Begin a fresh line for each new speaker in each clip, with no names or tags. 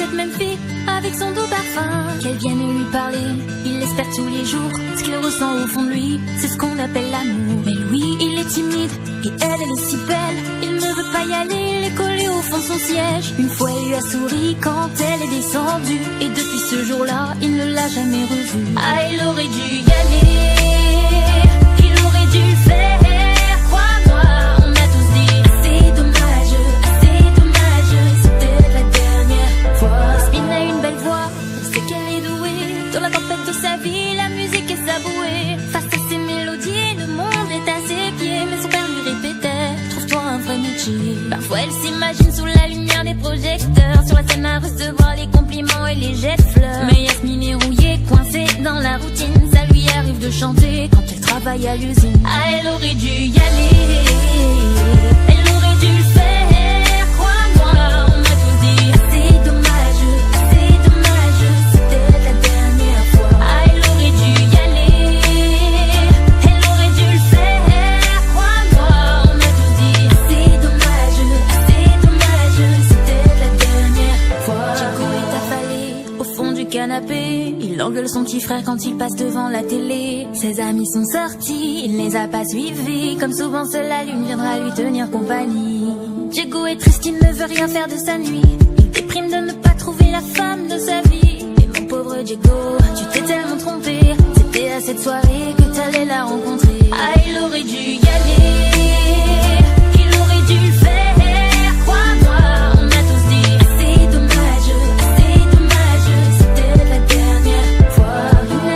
cette même fille avec son doux parfum. Qu'elle vienne lui parler, il l'espère tous les jours. Ce qu'il ressent au fond de lui, c'est ce qu'on appelle l'amour. Mais lui, il est timide et elle est si belle. Il ne veut pas y aller, il est collé au fond de son siège. Une fois, il lui a souri quand elle est descendue. Et depuis ce jour-là, il ne l'a jamais revue. Ah, il aurait dû y aller, il aurait dû le faire. Crois-moi, on a tous dit assez dommage, c'était la dernière fois. Yasmine a une belle voix, on sait qu'elle est douée. Dans la tempête de sa vie, la musique est sa bouée. Face à ses mélodies, le monde est à ses pieds. Mais son père lui répétait, trouve-toi un vrai métier. Parfois elle s'imagine sous la lumière des projecteurs, sur la scène à recevoir les compliments et les jets de fleurs. Mais Yasmine est rouillée, coincée dans la routine. Ça lui arrive de chanter quand elle travaille à l'usine. Ah, elle aurait dû y aller, elle aurait dû le faire. Crois-moi, on a tous dit assez dommage, c'était la dernière fois. Ah, elle aurait dû y aller, elle aurait dû le faire. Crois-moi, on a tous dit assez dommage, c'était la dernière fois. Chico est affalé au fond du canapé. Il engueule son petit frère quand il passe devant la télé. Ses amis sont sortis, il ne les a pas suivis. Comme souvent seule la lune viendra lui tenir compagnie. Diego est triste, il ne veut rien faire de sa nuit. Il déprime de ne pas trouver la femme de sa vie. Et mon pauvre Diego, tu t'es tellement trompé. C'était à cette soirée que t'allais la rencontrer. Ah, il aurait dû y aller, il aurait dû le faire. Crois-moi, on a tous dit assez dommage, c'était la dernière fois.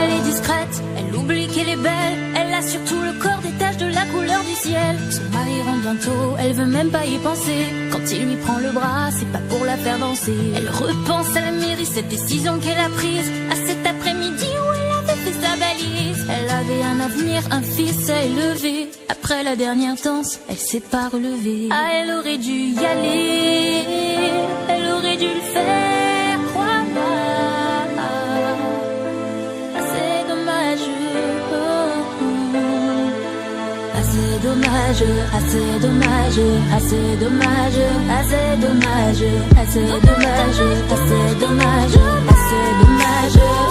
Elle est discrète, elle oublie qu'elle est belle. Elle a surtout le corps des taches de la couleur du ciel. Son mari rentre bientôt, elle veut même pas y penser. Quand il lui prend le bras, c'est pas pour la faire danser. Elle repense à la mairie, cette décision qu'elle a prise, à cet après-midi où elle avait fait sa valise. Elle avait un avenir, un fils à élever. Après la dernière danse, elle s'est pas relevée. Ah, elle aurait dû y aller, elle aurait dû le faire. Crois-moi, assez dommage, assez dommage, assez dommage, assez dommage, assez dommage, assez dommage, assez dommage, assez dommage.